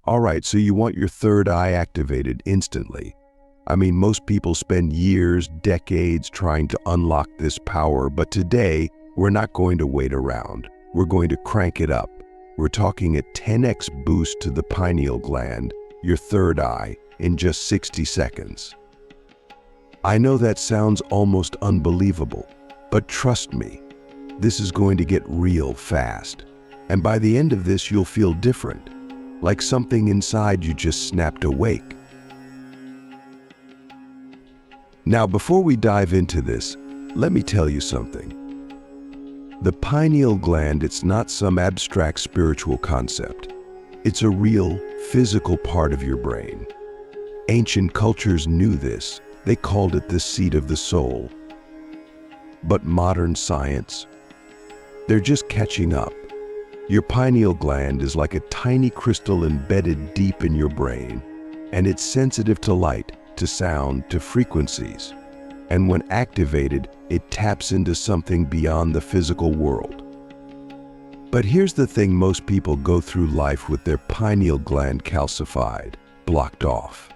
All right, so you want your third eye activated instantly. I mean, most people spend years, decades trying to unlock this power, but today, we're not going to wait around. We're going to crank it up. We're talking a 10x boost to the pineal gland, your third eye, in just 60 seconds. I know that sounds almost unbelievable, but trust me, this is going to get real fast. And by the end of this, you'll feel different, like something inside you just snapped awake. Now, before we dive into this, let me tell you something. The pineal gland, it's not some abstract spiritual concept. It's a real, physical part of your brain. Ancient cultures knew this. They called it the seat of the soul. But modern science, they're just catching up. Your pineal gland is like a tiny crystal embedded deep in your brain, and it's sensitive to light, to sound, to frequencies. And when activated, it taps into something beyond the physical world. But here's the thing, most people go through life with their pineal gland calcified, blocked off.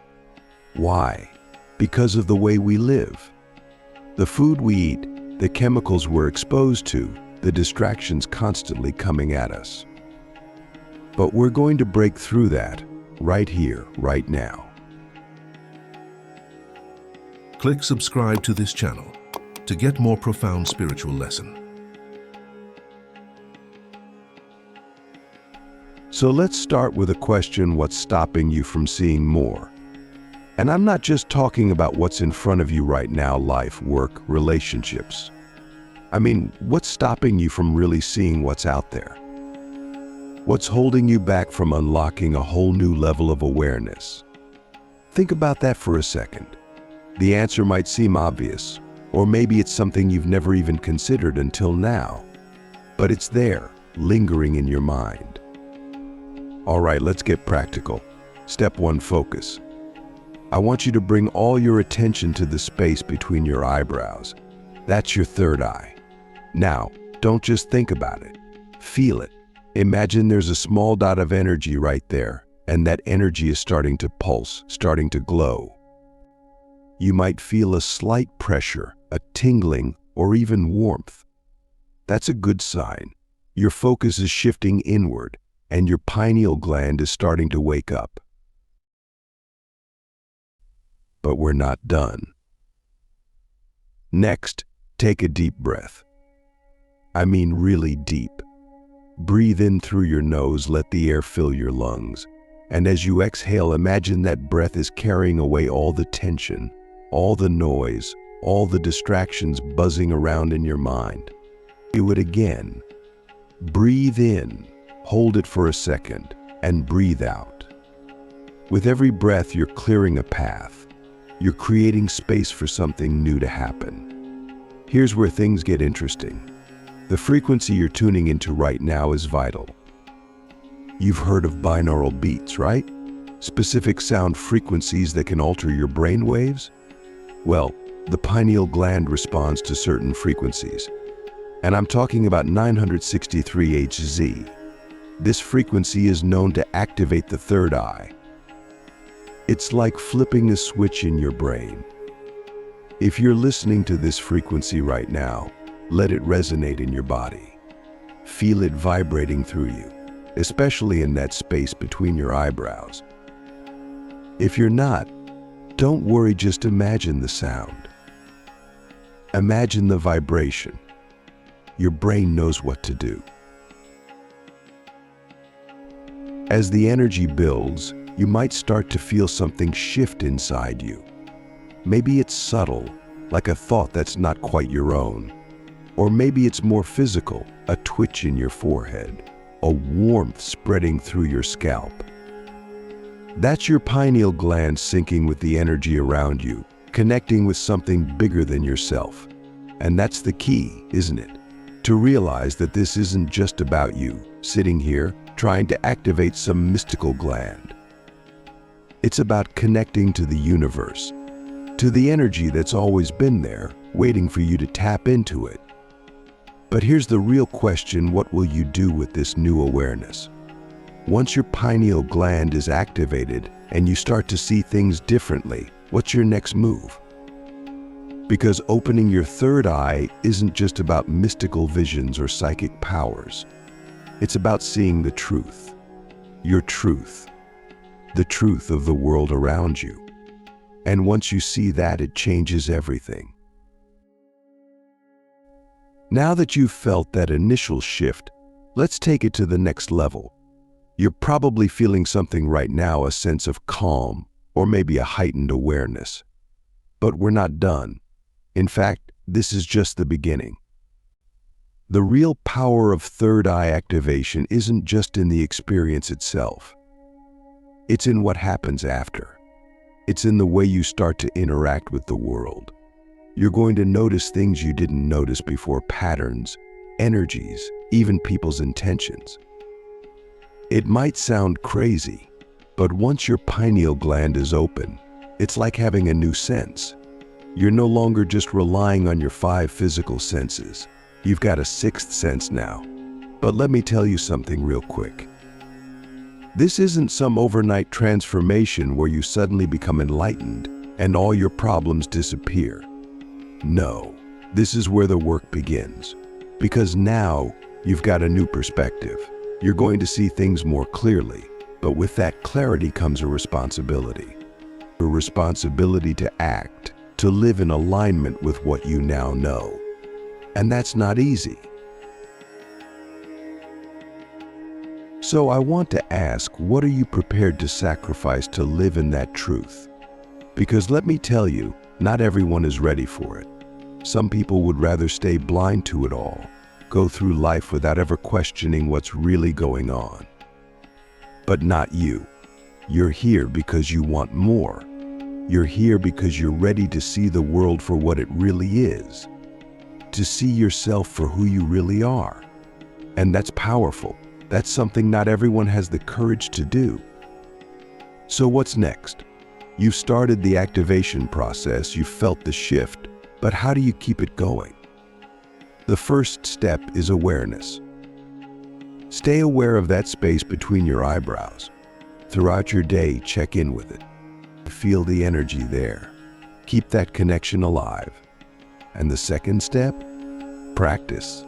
Why? Because of the way we live. The food we eat, the chemicals we're exposed to, the distractions constantly coming at us. But we're going to break through that right here, right now. Click subscribe to this channel to get more profound spiritual lesson. So let's start with a question: what's stopping you from seeing more? And I'm not just talking about what's in front of you right now, life, work, relationships. I mean, what's stopping you from really seeing what's out there? What's holding you back from unlocking a whole new level of awareness? Think about that for a second. The answer might seem obvious, or maybe it's something you've never even considered until now, but it's there, lingering in your mind. All right, let's get practical. Step 1, focus. I want you to bring all your attention to the space between your eyebrows. That's your third eye. Now, don't just think about it. Feel it. Imagine there's a small dot of energy right there, and that energy is starting to pulse, starting to glow. You might feel a slight pressure, a tingling, or even warmth. That's a good sign. Your focus is shifting inward, and your pineal gland is starting to wake up. But we're not done. Next, take a deep breath. I mean really deep. Breathe in through your nose, let the air fill your lungs. And as you exhale, imagine that breath is carrying away all the tension, all the noise, all the distractions buzzing around in your mind. Do it again. Breathe in, hold it for a second, and breathe out. With every breath, you're clearing a path. You're creating space for something new to happen. Here's where things get interesting. The frequency you're tuning into right now is vital. You've heard of binaural beats, right? Specific sound frequencies that can alter your brain waves? Well, the pineal gland responds to certain frequencies. And I'm talking about 963 Hz. This frequency is known to activate the third eye. It's like flipping a switch in your brain. If you're listening to this frequency right now, let it resonate in your body. Feel it vibrating through you, especially in that space between your eyebrows. If you're not, don't worry, just imagine the sound. Imagine the vibration. Your brain knows what to do. As the energy builds, you might start to feel something shift inside you. Maybe it's subtle, like a thought that's not quite your own. Or maybe it's more physical, a twitch in your forehead, a warmth spreading through your scalp. That's your pineal gland syncing with the energy around you, connecting with something bigger than yourself. And that's the key, isn't it? To realize that this isn't just about you, sitting here, trying to activate some mystical gland. It's about connecting to the universe, to the energy that's always been there, waiting for you to tap into it. But here's the real question: what will you do with this new awareness? Once your pineal gland is activated and you start to see things differently, what's your next move? Because opening your third eye isn't just about mystical visions or psychic powers. It's about seeing the truth. Your truth. The truth of the world around you. And once you see that, it changes everything. Now that you've felt that initial shift, let's take it to the next level. You're probably feeling something right now, a sense of calm, or maybe a heightened awareness. But we're not done. In fact, this is just the beginning. The real power of third eye activation isn't just in the experience itself. It's in what happens after. It's in the way you start to interact with the world. You're going to notice things you didn't notice before, patterns, energies, even people's intentions. It might sound crazy, but once your pineal gland is open, it's like having a new sense. You're no longer just relying on your 5 physical senses. You've got a 6th sense now. But let me tell you something real quick. This isn't some overnight transformation where you suddenly become enlightened and all your problems disappear. No, this is where the work begins. Because now you've got a new perspective. You're going to see things more clearly, but with that clarity comes a responsibility. A responsibility to act, to live in alignment with what you now know. And that's not easy. So I want to ask, what are you prepared to sacrifice to live in that truth? Because let me tell you, not everyone is ready for it. Some people would rather stay blind to it all, go through life without ever questioning what's really going on. But not you. You're here because you want more. You're here because you're ready to see the world for what it really is. To see yourself for who you really are. And that's powerful. That's something not everyone has the courage to do. So what's next? You've started the activation process, you've felt the shift, but how do you keep it going? The first step is awareness. Stay aware of that space between your eyebrows. Throughout your day, check in with it. Feel the energy there. Keep that connection alive. And the second step? Practice.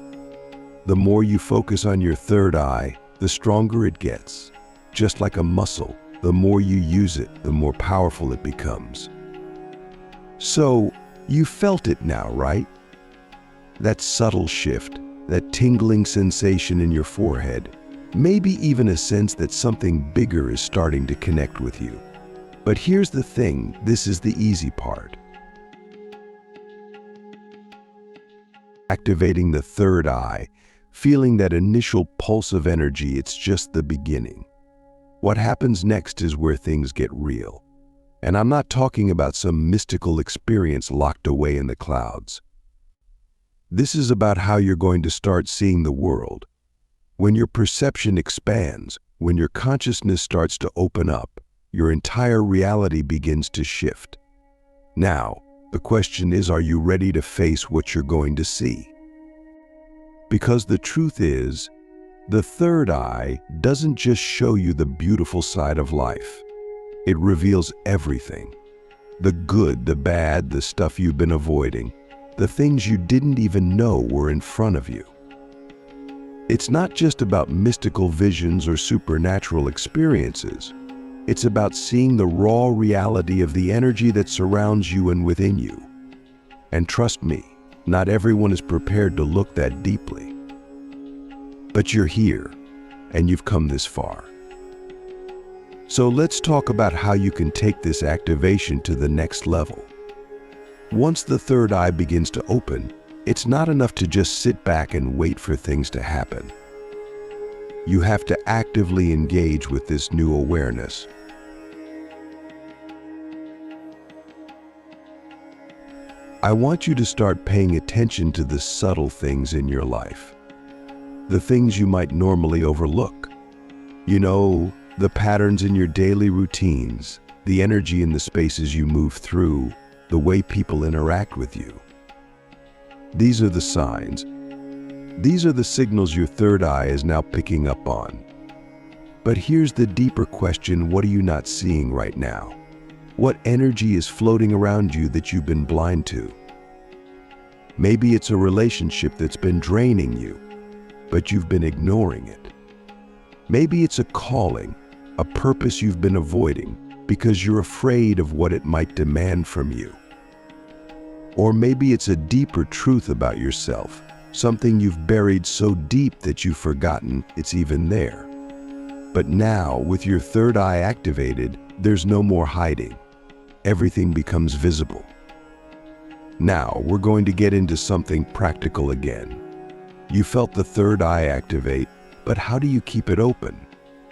The more you focus on your third eye, the stronger it gets. Just like a muscle, the more you use it, the more powerful it becomes. So, you felt it now, right? That subtle shift, that tingling sensation in your forehead, maybe even a sense that something bigger is starting to connect with you. But here's the thing, this is the easy part. Activating the third eye, feeling that initial pulse of energy, it's just the beginning. What happens next is where things get real. And I'm not talking about some mystical experience locked away in the clouds. This is about how you're going to start seeing the world. When your perception expands, when your consciousness starts to open up, your entire reality begins to shift. Now, the question is, are you ready to face what you're going to see? Because the truth is, the third eye doesn't just show you the beautiful side of life. It reveals everything. The good, the bad, the stuff you've been avoiding, the things you didn't even know were in front of you. It's not just about mystical visions or supernatural experiences. It's about seeing the raw reality of the energy that surrounds you and within you. And trust me, not everyone is prepared to look that deeply. But you're here, and you've come this far. So let's talk about how you can take this activation to the next level. Once the third eye begins to open, it's not enough to just sit back and wait for things to happen. You have to actively engage with this new awareness. I want you to start paying attention to the subtle things in your life. The things you might normally overlook. You know, the patterns in your daily routines, the energy in the spaces you move through, the way people interact with you. These are the signs. These are the signals your third eye is now picking up on. But here's the deeper question: what are you not seeing right now? What energy is floating around you that you've been blind to? Maybe it's a relationship that's been draining you, but you've been ignoring it. Maybe it's a calling, a purpose you've been avoiding because you're afraid of what it might demand from you. Or maybe it's a deeper truth about yourself, something you've buried so deep that you've forgotten it's even there. But now, with your third eye activated, there's no more hiding. Everything becomes visible. Now, we're going to get into something practical again. You felt the third eye activate, but how do you keep it open?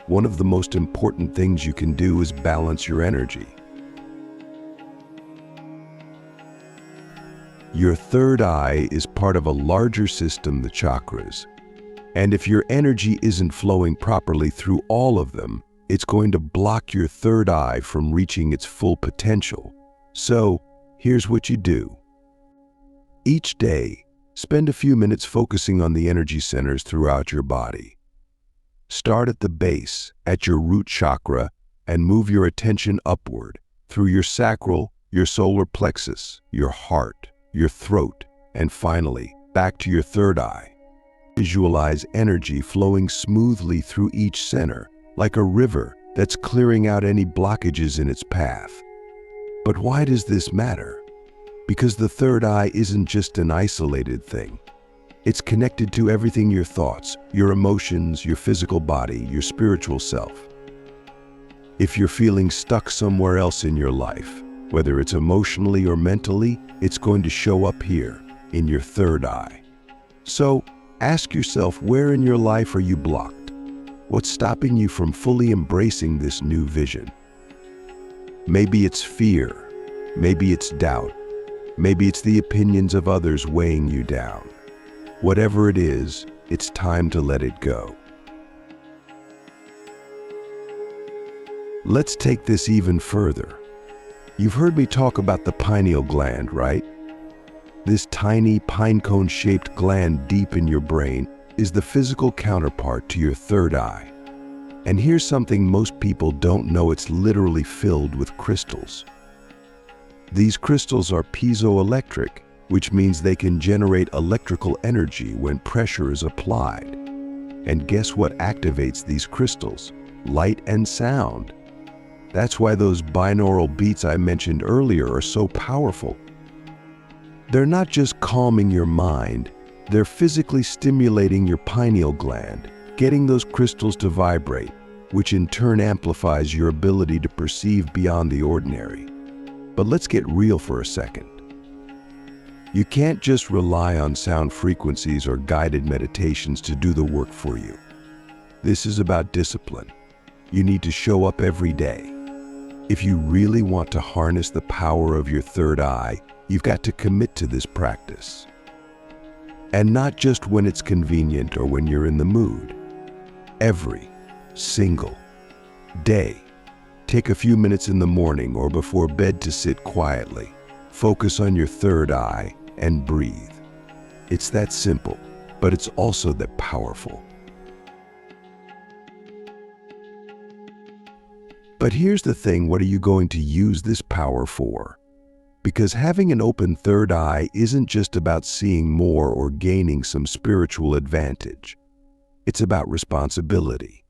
One of the most important things you can do is balance your energy. Your third eye is part of a larger system, the chakras. And if your energy isn't flowing properly through all of them, it's going to block your third eye from reaching its full potential. So, here's what you do. Each day, spend a few minutes focusing on the energy centers throughout your body. Start at the base, at your root chakra, and move your attention upward through your sacral, your solar plexus, your heart, your throat, and finally, back to your third eye. Visualize energy flowing smoothly through each center, like a river that's clearing out any blockages in its path. But why does this matter? Because the third eye isn't just an isolated thing. It's connected to everything: your thoughts, your emotions, your physical body, your spiritual self. If you're feeling stuck somewhere else in your life, whether it's emotionally or mentally, it's going to show up here, in your third eye. So, ask yourself, where in your life are you blocked? What's stopping you from fully embracing this new vision? Maybe it's fear. Maybe it's doubt. Maybe it's the opinions of others weighing you down. Whatever it is, it's time to let it go. Let's take this even further. You've heard me talk about the pineal gland, right? This tiny pinecone-shaped gland deep in your brain is the physical counterpart to your third eye. And here's something most people don't know: it's literally filled with crystals. These crystals are piezoelectric, which means they can generate electrical energy when pressure is applied. And guess what activates these crystals? Light and sound. That's why those binaural beats I mentioned earlier are so powerful. They're not just calming your mind, they're physically stimulating your pineal gland, getting those crystals to vibrate, which in turn amplifies your ability to perceive beyond the ordinary. But let's get real for a second. You can't just rely on sound frequencies or guided meditations to do the work for you. This is about discipline. You need to show up every day. If you really want to harness the power of your third eye, you've got to commit to this practice. And not just when it's convenient or when you're in the mood. Every single day. Take a few minutes in the morning or before bed to sit quietly. Focus on your third eye and breathe. It's that simple, but it's also that powerful. But here's the thing: what are you going to use this power for? Because having an open third eye isn't just about seeing more or gaining some spiritual advantage. It's about responsibility.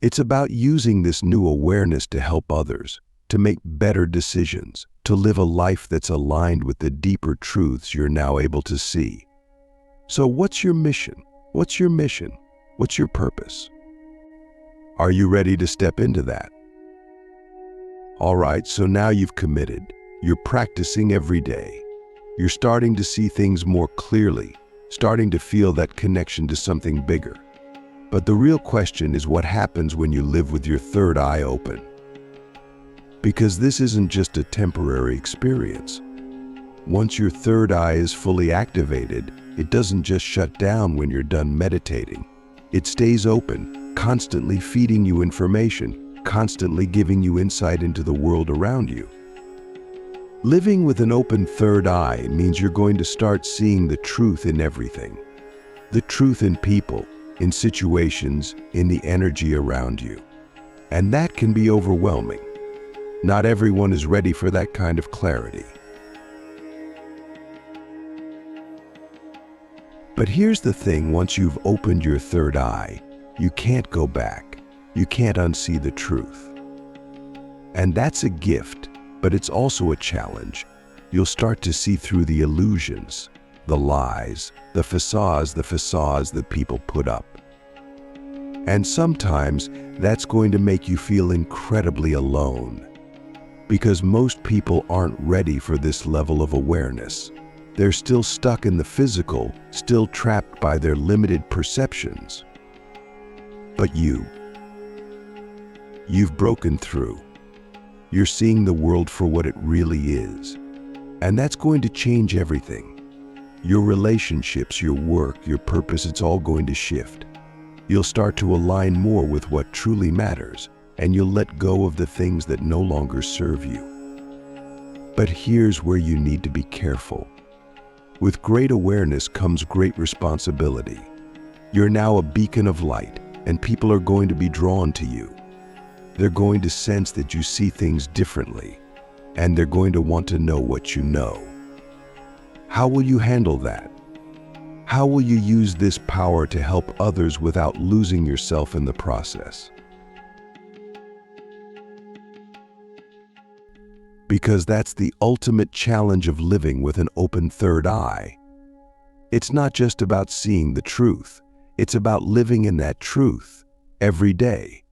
It's about using this new awareness to help others, to make better decisions, to live a life that's aligned with the deeper truths you're now able to see. So what's your mission? What's your mission? What's your purpose? Are you ready to step into that? All right, so now you've committed. You're practicing every day. You're starting to see things more clearly, starting to feel that connection to something bigger. But the real question is, what happens when you live with your third eye open? Because this isn't just a temporary experience. Once your third eye is fully activated, it doesn't just shut down when you're done meditating. It stays open, constantly feeding you information, constantly giving you insight into the world around you. Living with an open third eye means you're going to start seeing the truth in everything. The truth in people, in situations, in the energy around you. And that can be overwhelming. Not everyone is ready for that kind of clarity. But here's the thing, once you've opened your third eye, you can't go back. You can't unsee the truth. And that's a gift, but it's also a challenge. You'll start to see through the illusions, the lies, the facades that people put up. And sometimes that's going to make you feel incredibly alone, because most people aren't ready for this level of awareness. They're still stuck in the physical, still trapped by their limited perceptions. But you've broken through. You're seeing the world for what it really is. And that's going to change everything. Your relationships, your work, your purpose, it's all going to shift. You'll start to align more with what truly matters, and you'll let go of the things that no longer serve you. But here's where you need to be careful. With great awareness comes great responsibility. You're now a beacon of light, and people are going to be drawn to you. They're going to sense that you see things differently, and they're going to want to know what you know. How will you handle that? How will you use this power to help others without losing yourself in the process? Because that's the ultimate challenge of living with an open third eye. It's not just about seeing the truth. It's about living in that truth every day.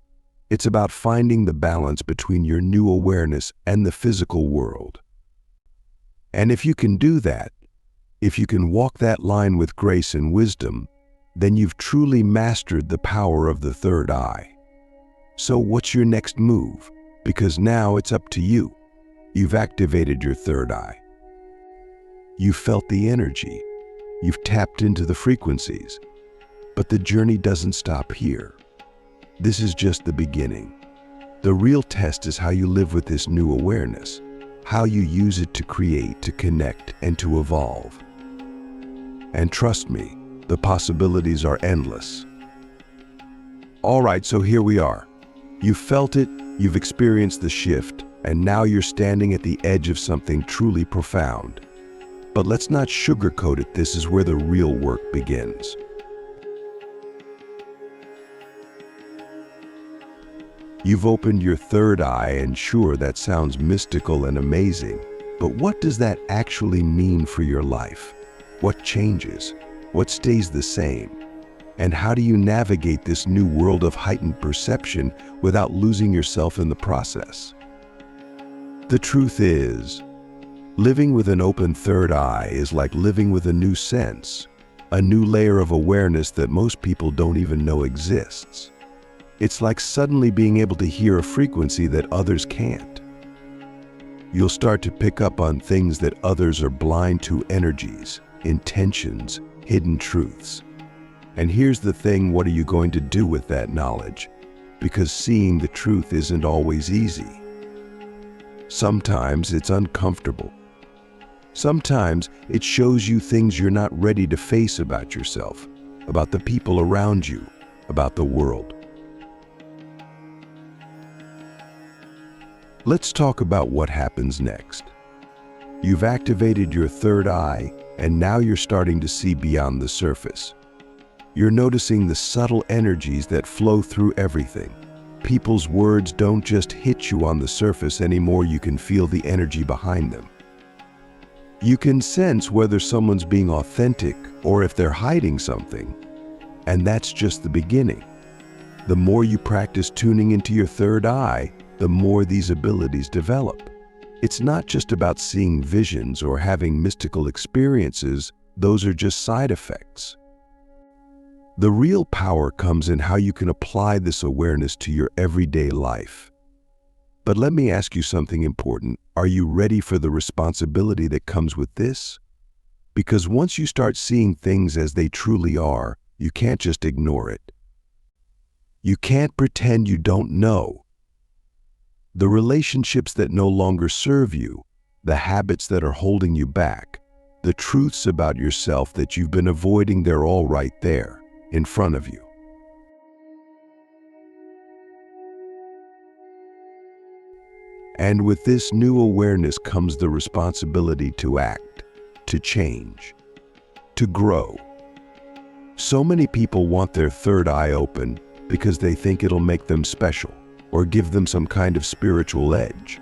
It's about finding the balance between your new awareness and the physical world. And if you can do that, if you can walk that line with grace and wisdom, then you've truly mastered the power of the third eye. So what's your next move? Because now it's up to you. You've activated your third eye. You've felt the energy. You've tapped into the frequencies. But the journey doesn't stop here. This is just the beginning. The real test is how you live with this new awareness, how you use it to create, to connect, and to evolve. And trust me, the possibilities are endless. All right, so here we are. You've felt it, you've experienced the shift, and now you're standing at the edge of something truly profound. But let's not sugarcoat it, this is where the real work begins. You've opened your third eye, and sure, that sounds mystical and amazing, but what does that actually mean for your life? What changes? What stays the same? And how do you navigate this new world of heightened perception without losing yourself in the process? The truth is, living with an open third eye is like living with a new sense, a new layer of awareness that most people don't even know exists. It's like suddenly being able to hear a frequency that others can't. You'll start to pick up on things that others are blind to, energies, intentions, hidden truths. And here's the thing, what are you going to do with that knowledge? Because seeing the truth isn't always easy. Sometimes it's uncomfortable. Sometimes it shows you things you're not ready to face about yourself, about the people around you, about the world. Let's talk about what happens next. You've activated your third eye, and now you're starting to see beyond the surface. You're noticing the subtle energies that flow through everything. People's words don't just hit you on the surface anymore, you can feel the energy behind them. You can sense whether someone's being authentic or if they're hiding something. And that's just the beginning. The more you practice tuning into your third eye, the more these abilities develop. It's not just about seeing visions or having mystical experiences, those are just side effects. The real power comes in how you can apply this awareness to your everyday life. But let me ask you something important. Are you ready for the responsibility that comes with this? Because once you start seeing things as they truly are, you can't just ignore it. You can't pretend you don't know. The relationships that no longer serve you, the habits that are holding you back, the truths about yourself that you've been avoiding, they're all right there, in front of you. And with this new awareness comes the responsibility to act, to change, to grow. So many people want their third eye open because they think it'll make them special or give them some kind of spiritual edge.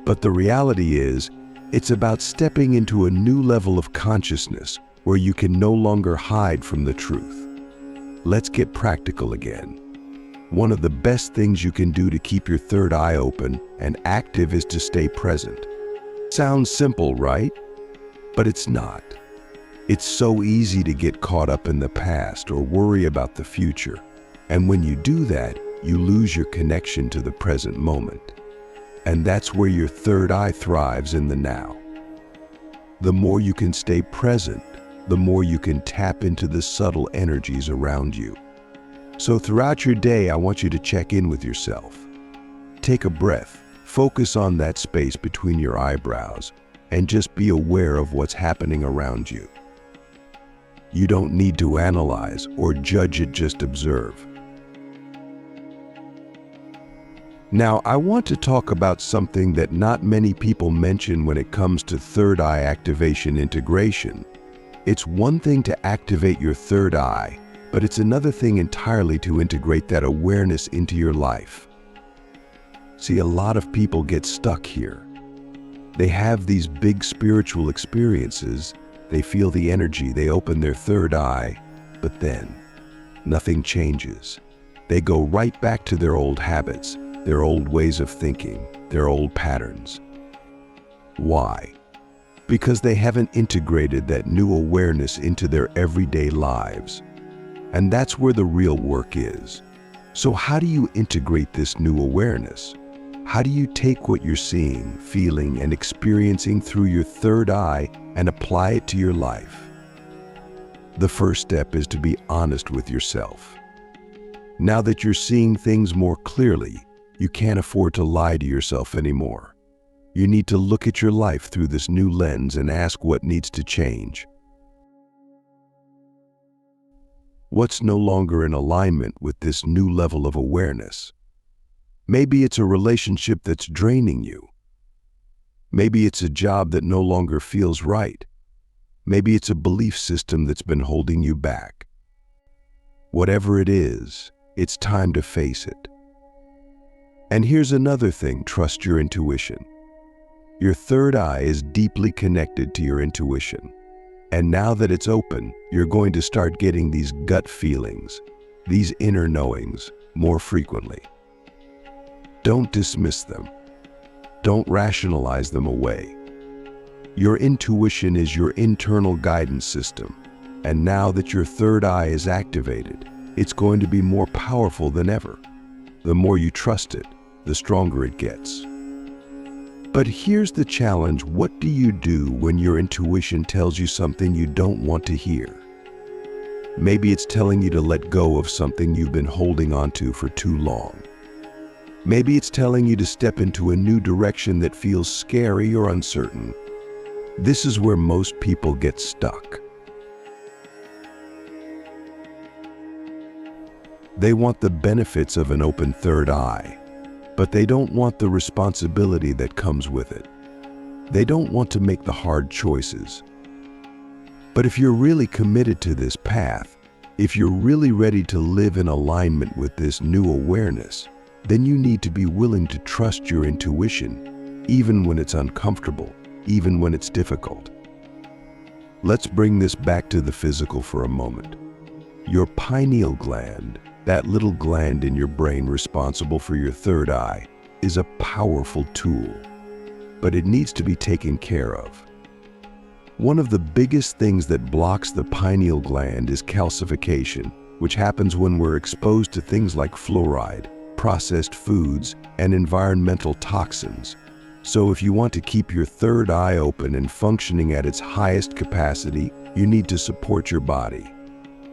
But the reality is, it's about stepping into a new level of consciousness where you can no longer hide from the truth. Let's get practical again. One of the best things you can do to keep your third eye open and active is to stay present. Sounds simple, right? But it's not. It's so easy to get caught up in the past or worry about the future. And when you do that, you lose your connection to the present moment. And that's where your third eye thrives, in the now. The more you can stay present, the more you can tap into the subtle energies around you. So throughout your day, I want you to check in with yourself. Take a breath, focus on that space between your eyebrows, and just be aware of what's happening around you. You don't need to analyze or judge it, just observe. Now, I want to talk about something that not many people mention when it comes to third eye activation integration. It's one thing to activate your third eye, but it's another thing entirely to integrate that awareness into your life. See, a lot of people get stuck here. They have these big spiritual experiences, they feel the energy, they open their third eye, but then nothing changes. They go right back to their old habits, their old ways of thinking, their old patterns. Why? Because they haven't integrated that new awareness into their everyday lives. And that's where the real work is. So how do you integrate this new awareness? How do you take what you're seeing, feeling, and experiencing through your third eye and apply it to your life? The first step is to be honest with yourself. Now that you're seeing things more clearly, you can't afford to lie to yourself anymore. You need to look at your life through this new lens and ask what needs to change. What's no longer in alignment with this new level of awareness? Maybe it's a relationship that's draining you. Maybe it's a job that no longer feels right. Maybe it's a belief system that's been holding you back. Whatever it is, it's time to face it. And here's another thing, trust your intuition. Your third eye is deeply connected to your intuition. And now that it's open, you're going to start getting these gut feelings, these inner knowings, more frequently. Don't dismiss them. Don't rationalize them away. Your intuition is your internal guidance system. And now that your third eye is activated, it's going to be more powerful than ever. The more you trust it, the stronger it gets. But here's the challenge. What do you do when your intuition tells you something you don't want to hear? Maybe it's telling you to let go of something you've been holding onto for too long. Maybe it's telling you to step into a new direction that feels scary or uncertain. This is where most people get stuck. They want the benefits of an open third eye, but they don't want the responsibility that comes with it. They don't want to make the hard choices. But if you're really committed to this path, if you're really ready to live in alignment with this new awareness, then you need to be willing to trust your intuition, even when it's uncomfortable, even when it's difficult. Let's bring this back to the physical for a moment. Your pineal gland, that little gland in your brain responsible for your third eye, is a powerful tool, but it needs to be taken care of. One of the biggest things that blocks the pineal gland is calcification, which happens when we're exposed to things like fluoride, processed foods, and environmental toxins. So if you want to keep your third eye open and functioning at its highest capacity, you need to support your body.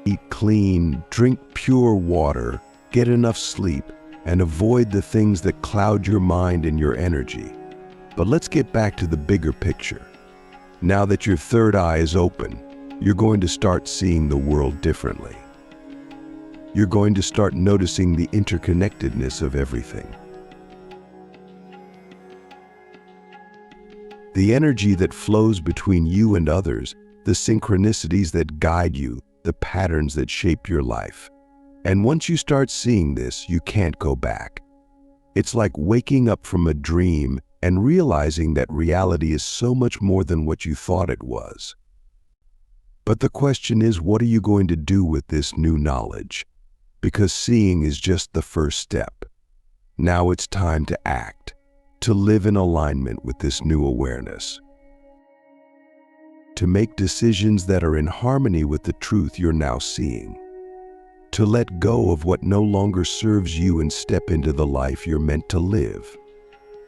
Eat clean, drink pure water, get enough sleep, and avoid the things that cloud your mind and your energy. But let's get back to the bigger picture. Now that your third eye is open, you're going to start seeing the world differently. You're going to start noticing the interconnectedness of everything. The energy that flows between you and others, the synchronicities that guide you, the patterns that shape your life. And once you start seeing this, you can't go back. It's like waking up from a dream and realizing that reality is so much more than what you thought it was. But the question is, what are you going to do with this new knowledge? Because seeing is just the first step. Now it's time to act, to live in alignment with this new awareness, to make decisions that are in harmony with the truth you're now seeing, to let go of what no longer serves you and step into the life you're meant to live.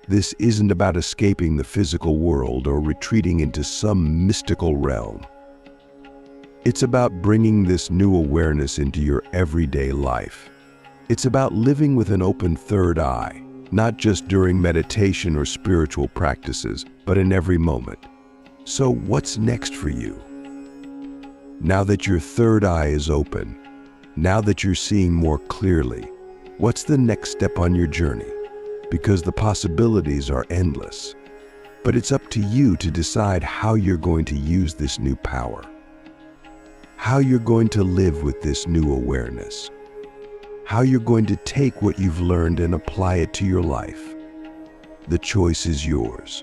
This isn't about escaping the physical world or retreating into some mystical realm. It's about bringing this new awareness into your everyday life. It's about living with an open third eye, not just during meditation or spiritual practices, but in every moment. So what's next for you? Now that your third eye is open, now that you're seeing more clearly, what's the next step on your journey? Because the possibilities are endless. But it's up to you to decide how you're going to use this new power, how you're going to live with this new awareness, how you're going to take what you've learned and apply it to your life. The choice is yours.